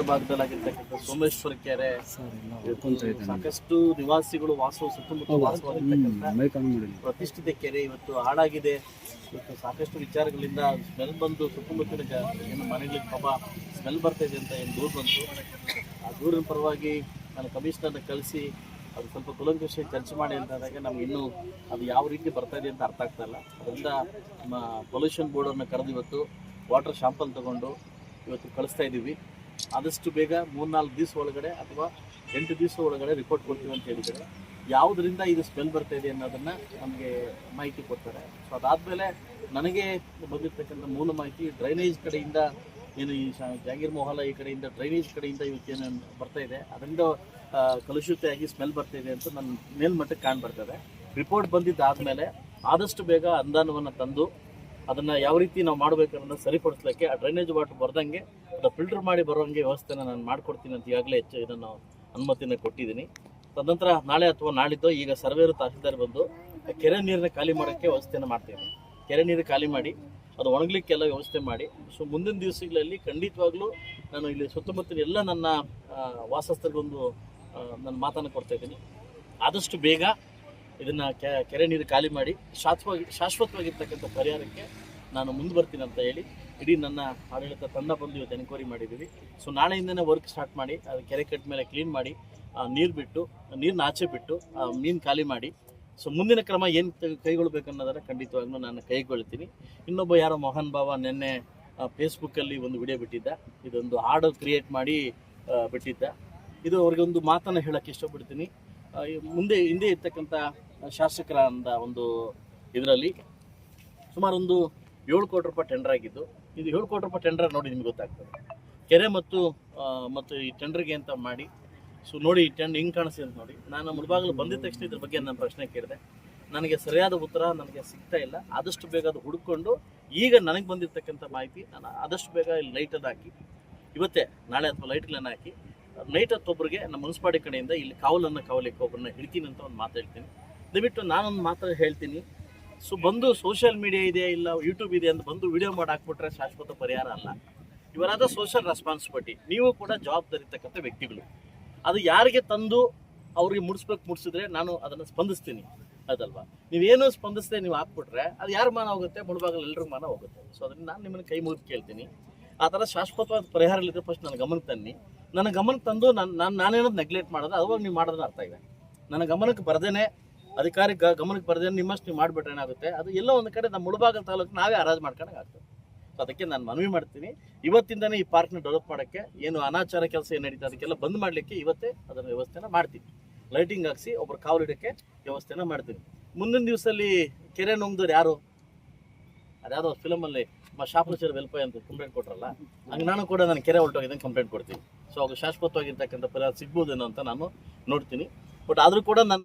ಭಾಗದಲ್ಲಾಗಿರ್ತಕ್ಕಂಥ ಸೋಮೇಶ್ವರ ಕೆರೆ ಸಾಕಷ್ಟು ನಿವಾಸಿಗಳು ಸುತ್ತಮುತ್ತ ವಾಸವಾಗಿರ್ತಕ್ಕಂಥ ಪ್ರತಿಷ್ಠಿತ ಕೆರೆ ಇವತ್ತು ಹಾಳಾಗಿದೆ. ಇವತ್ತು ಸಾಕಷ್ಟು ವಿಚಾರಗಳಿಂದ ಸ್ಮೆಲ್ ಬಂದು ಸುತ್ತಮುತ್ತಲಿನ ಏನು ಮನೆಗಳಿಗೆ ಪಾಪ ಸ್ಮೆಲ್ ಬರ್ತಾ ಇದೆ ಅಂತ ಏನು ದೂರು ಬಂತು. ಆ ದೂರಿನ ಪರವಾಗಿ ನಾನು ಕಮಿಷನರ್ನ ಕಳಿಸಿ ಅದು ಸ್ವಲ್ಪ ಕುಲಂಕುಷ ಚರ್ಚೆ ಮಾಡಿ ಅಂತಾದಾಗ ನಮ್ಗೆ ಇನ್ನೂ ಅದು ಯಾವ ರೀತಿ ಬರ್ತಾ ಇದೆ ಅಂತ ಅರ್ಥ ಆಗ್ತಾ ಇಲ್ಲ. ಅದರಿಂದ ನಮ್ಮ ಪೊಲ್ಯೂಷನ್ ಬೋರ್ಡನ್ನು ಕರೆದು ಇವತ್ತು ವಾಟರ್ ಶಾಂಪಲ್ ತಗೊಂಡು ಇವತ್ತು ಕಳಿಸ್ತಾ ಇದ್ದೀವಿ. ಆದಷ್ಟು ಬೇಗ 3-4 ದಿವಸ ಒಳಗಡೆ ಅಥವಾ 8 ದಿವಸ ಒಳಗಡೆ ರಿಪೋರ್ಟ್ ಕೊಡ್ತೀವಿ ಅಂತ ಹೇಳಿದ್ದಾರೆ. ಯಾವುದರಿಂದ ಇದು ಸ್ಮೆಲ್ ಬರ್ತಾ ಇದೆ ಅನ್ನೋದನ್ನು ನಮಗೆ ಮಾಹಿತಿ ಕೊಡ್ತಾರೆ. ಸೊ ಅದಾದಮೇಲೆ ನನಗೆ ಬಂದಿರತಕ್ಕಂಥ ಮೂಲ ಮಾಹಿತಿ ಡ್ರೈನೇಜ್ ಕಡೆಯಿಂದ ಏನು ಈ ಜಾಗೀರ್ ಮೊಹಲ್ಲಾ ಈ ಕಡೆಯಿಂದ ಡ್ರೈನೇಜ್ ಕಡೆಯಿಂದ ಇವತ್ತೇನು ಬರ್ತಾ ಇದೆ ಅದರಿಂದ ಕಲುಷಿತವಾಗಿ ಸ್ಮೆಲ್ ಬರ್ತಾ ಇದೆ ಅಂತ ನನ್ನ ಮೇಲ್ಮಟ್ಟಕ್ಕೆ ಕಾಣ್ಬರ್ತದೆ. ರಿಪೋರ್ಟ್ ಬಂದಿದ್ದಾದಮೇಲೆ ಆದಷ್ಟು ಬೇಗ ಅನುದಾನವನ್ನು ತಂದು ಅದನ್ನು ಯಾವ ರೀತಿ ನಾವು ಮಾಡಬೇಕು ಅನ್ನೋದನ್ನ ಸರಿಪಡಿಸ್ಲಿಕ್ಕೆ ಆ ಡ್ರೈನೇಜ್ ವಾಟರ್ ಬರ್ದಂಗೆ ಅದು ಫಿಲ್ಟರ್ ಮಾಡಿ ಬರೋಂಗೆ ವ್ಯವಸ್ಥೆನ ನಾನು ಮಾಡಿಕೊಡ್ತೀನಿ ಅಂತ ಈಗಾಗಲೇ ಇದನ್ನು ಅನುಮತಿಯನ್ನು ಕೊಟ್ಟಿದ್ದೀನಿ. ತದನಂತರ ನಾಳೆ ಅಥವಾ ನಾಳಿದ್ದು ಈಗ ಸರ್ವೇರು ತಹಸೀಲ್ದಾರ್ ಬಂದು ಕೆರೆ ನೀರನ್ನ ಖಾಲಿ ಮಾಡೋಕ್ಕೆ ವ್ಯವಸ್ಥೆಯನ್ನು ಮಾಡ್ತೀನಿ. ಕೆರೆ ನೀರು ಖಾಲಿ ಮಾಡಿ ಅದು ಒಣಗಲಿಕ್ಕೆಲ್ಲ ವ್ಯವಸ್ಥೆ ಮಾಡಿ ಸೊ ಮುಂದಿನ ದಿವಸಗಳಲ್ಲಿ ಖಂಡಿತವಾಗ್ಲೂ ನಾನು ಇಲ್ಲಿ ಸುತ್ತಮುತ್ತಲ ಎಲ್ಲ ನನ್ನ ವಾಸಸ್ಥರಿಗೊಂದು ನನ್ನ ಮಾತನ್ನು ಕೊಡ್ತಾ ಇದ್ದೀನಿ. ಆದಷ್ಟು ಬೇಗ ಇದನ್ನು ಕೆರೆ ನೀರು ಖಾಲಿ ಮಾಡಿ ಶಾಶ್ವತವಾಗಿರ್ತಕ್ಕಂಥ ಪರಿಹಾರಕ್ಕೆ ನಾನು ಮುಂದೆ ಬರ್ತೀನಿ ಅಂತ ಹೇಳಿ ಇಡೀ ನನ್ನ ಆಡಳಿತ ತಂಡ ಬಂದು ಇವತ್ತು ಎನ್ಕ್ವೈರಿ ಮಾಡಿದ್ದೀವಿ. ಸೊ ನಾಳೆಯಿಂದನೇ ವರ್ಕ್ ಸ್ಟಾರ್ಟ್ ಮಾಡಿ ಅದು ಕೆರೆ ಕಟ್ಟ ಮೇಲೆ ಕ್ಲೀನ್ ಮಾಡಿ ನೀರನ್ನ ಆಚೆ ಬಿಟ್ಟು ಮೀನು ಖಾಲಿ ಮಾಡಿ ಸೊ ಮುಂದಿನ ಕ್ರಮ ಏನು ಕೈಗೊಳ್ಳಬೇಕನ್ನೋದನ್ನು ಖಂಡಿತವಾಗ್ಲೂ ನಾನು ಕೈಗೊಳ್ತೀನಿ. ಇನ್ನೊಬ್ಬ ಯಾರೋ ಮೋಹನ್ ಬಾವ ನಿನ್ನೆ ಫೇಸ್ಬುಕ್ಕಲ್ಲಿ ಒಂದು ವಿಡಿಯೋ ಬಿಟ್ಟಿದ್ದ, ಇದೊಂದು ಹಾಡು ಕ್ರಿಯೇಟ್ ಮಾಡಿ ಬಿಟ್ಟಿದ್ದ. ಇದು ಅವ್ರಿಗೆ ಒಂದು ಮಾತನ್ನು ಹೇಳೋಕ್ಕೆ ಇಷ್ಟಪಡ್ತೀನಿ. ಹಿಂದೆ ಇರ್ತಕ್ಕಂಥ ಶಾಸಕರ ಒಂದು ಇದರಲ್ಲಿ ಸುಮಾರು ಒಂದು 7 ಕೋಟಿ ರೂಪಾಯಿ ಟೆಂಡರ್ ಆಗಿದ್ದು. ಇದು 7 ಕೋಟಿ ರೂಪಾಯಿ ಟೆಂಡರ್ ನೋಡಿ ನಿಮ್ಗೆ ಗೊತ್ತಾಗ್ತದೆ. ಕೆರೆ ಮತ್ತು ಈ ಟೆಂಡರ್ಗೆ ಅಂತ ಮಾಡಿ ಸೊ ನೋಡಿ ಈ ಟೆಂಡರ್ ಹಿಂಗೆ ಕಾಣಿಸ್ತಿದೆ ಅಂತ ನೋಡಿ. ನಾನು ಮುಳಬಾಗಿಲು ಬಂದಿದ ತಕ್ಷಣ ಇದ್ರ ಬಗ್ಗೆ ನಾನು ಪ್ರಶ್ನೆ ಕೇಳಿದೆ. ನನಗೆ ಸರಿಯಾದ ಉತ್ತರ ನನಗೆ ಸಿಗ್ತಾ ಇಲ್ಲ. ಆದಷ್ಟು ಬೇಗ ಅದು ಹುಡುಕೊಂಡು ಈಗ ನನಗೆ ಬಂದಿರತಕ್ಕಂಥ ಮಾಹಿತಿ ನಾನು ಆದಷ್ಟು ಬೇಗ ಇಲ್ಲಿ ಲೈಟನ್ನು ಹಾಕಿ ಇವತ್ತೇ ನಾಳೆ ಅಥವಾ ಲೈಟ್ಗಳನ್ನು ಹಾಕಿ ನೈಟ್ ಹೊತ್ತೊಬ್ಬರಿಗೆ ನಮ್ಮ ಮುನ್ಸಿಪಾಲಿಟಿ ಕಡೆಯಿಂದ ಇಲ್ಲಿ ಕಾವಲಿಕ್ಕೆ ಒಬ್ಬರನ್ನ ಹಿಡ್ತೀನಿ ಅಂತ ಒಂದು ಮಾತು ಹೇಳ್ತೀನಿ. ದಯವಿಟ್ಟು ನಾನೊಂದು ಮಾತು ಹೇಳ್ತೀನಿ. ಸೊ ಬಂದು ಸೋಷಿಯಲ್ ಮೀಡಿಯಾ ಇದೆ ಇಲ್ಲ ಯೂಟ್ಯೂಬ್ ಇದೆ ಅಂತ ಬಂದು ವಿಡಿಯೋ ಮಾಡಿ ಹಾಕ್ಬಿಟ್ರೆ ಶಾಶ್ವತ ಪರಿಹಾರ ಅಲ್ಲ. ಇವರಾದ ಸೋಷಿಯಲ್ ರೆಸ್ಪಾನ್ಸಿಬಿಲಿಟಿ. ನೀವು ಕೂಡ ಜವಾಬ್ದಾರಿ ಇರ್ತಕ್ಕಂಥ ವ್ಯಕ್ತಿಗಳು. ಅದು ಯಾರಿಗೆ ತಂದು ಅವ್ರಿಗೆ ಮುಡಿಸಿದ್ರೆ ನಾನು ಅದನ್ನು ಸ್ಪಂದಿಸ್ತೀನಿ ಅದಲ್ವಾ. ನೀವೇನು ಸ್ಪಂದಿಸದೆ ನೀವು ಹಾಕ್ಬಿಟ್ರೆ ಅದು ಯಾರ ಮಾನ ಹೋಗುತ್ತೆ, ಮುಳುಬಾಗಲು ಎಲ್ಲರಿಗೂ ಮಾನ ಹೋಗುತ್ತೆ. ಸೊ ಅದರಿಂದ ನಾನು ನಿಮ್ಮನ್ನು ಕೈ ಮುಗಿದು ಕೇಳ್ತೀನಿ, ಆ ಥರ ಶಾಶ್ವತವಾದ ಪರಿಹಾರಗಳಿದ್ರೆ ಫಸ್ಟ್ ನನ್ನ ಗಮನಕ್ಕೆ ತನ್ನಿ. ನನ್ನ ಗಮನಕ್ಕೆ ತಂದು ನಾನೇನೋದು ನೆಗ್ಲೆಕ್ಟ್ ಮಾಡೋದು ಅವಾಗ ನೀವು ಮಾಡೋದನ್ನ ಅರ್ಥ ಇದೆ. ನನ್ನ ಗಮನಕ್ಕೆ ಬರ್ದೇನೆ ಅಧಿಕಾರಿ ಗಮನಕ್ಕೆ ಬರ್ದೇನೆ ನಿಮ್ಮಷ್ಟು ನೀವು ಮಾಡಿಬಿಟ್ರೆ ಏನಾಗುತ್ತೆ, ಅದು ಎಲ್ಲೋ ಒಂದು ಕಡೆ ನಮ್ಮ ಮುಳಬಾಗಲು ತಾಲೂಕು ನಾವೇ ಹರಾಜು ಮಾಡ್ಕೊಂಡಾಗ ಆಗ್ತದೆ. ಸೊ ಅದಕ್ಕೆ ನಾನು ಮನವಿ ಮಾಡ್ತೀನಿ, ಇವತ್ತಿಂದನೇ ಈ ಪಾರ್ಕ್ನ ಡೆವಲಪ್ ಮಾಡೋಕ್ಕೆ ಏನು ಅನಾಚಾರ ಕೆಲಸ ಏನು ನಡೀತಾ ಅದಕ್ಕೆಲ್ಲ ಬಂದ್ ಮಾಡಲಿಕ್ಕೆ ಇವತ್ತೇ ಅದನ್ನು ವ್ಯವಸ್ಥೆನ ಮಾಡ್ತೀನಿ. ಲೈಟಿಂಗ್ ಹಾಕ್ಸಿ ಒಬ್ಬರು ಕಾವಲಿಡೋಕ್ಕೆ ವ್ಯವಸ್ಥೆನ ಮಾಡ್ತೀನಿ. ಮುಂದಿನ ದಿವಸದಲ್ಲಿ ಕೆರೆ ನುಂಗ್ದವ್ರು ಯಾರು, ಅದ್ಯಾವುದೋ ಫಿಲಮಲ್ಲಿ ಶಾಪುಚರ್ ವೆಲ್ಫೇರ್ ಅಂತ ಕಂಪ್ಲೇಂಟ್ ಕೊಟ್ರಲ್ಲ, ಹಂಗೆ ನಾನು ಕೂಡ ನಾನು ಕೆರೆ ಹೊರಟೋಗಿದ್ದಂಗೆ ಕಂಪ್ಲೇಂಟ್ ಕೊಡ್ತೀನಿ. ಸೊ ಅದು ಶಾಶ್ವತವಾಗಿರ್ತಕ್ಕಂಥ ಪರಿಹಾರ ಸಿಗ್ಬೋದೇನೋ ಅಂತ ನಾನು ನೋಡ್ತೀನಿ. ಬಟ್ ಆದರೂ ಕೂಡ ನಾನು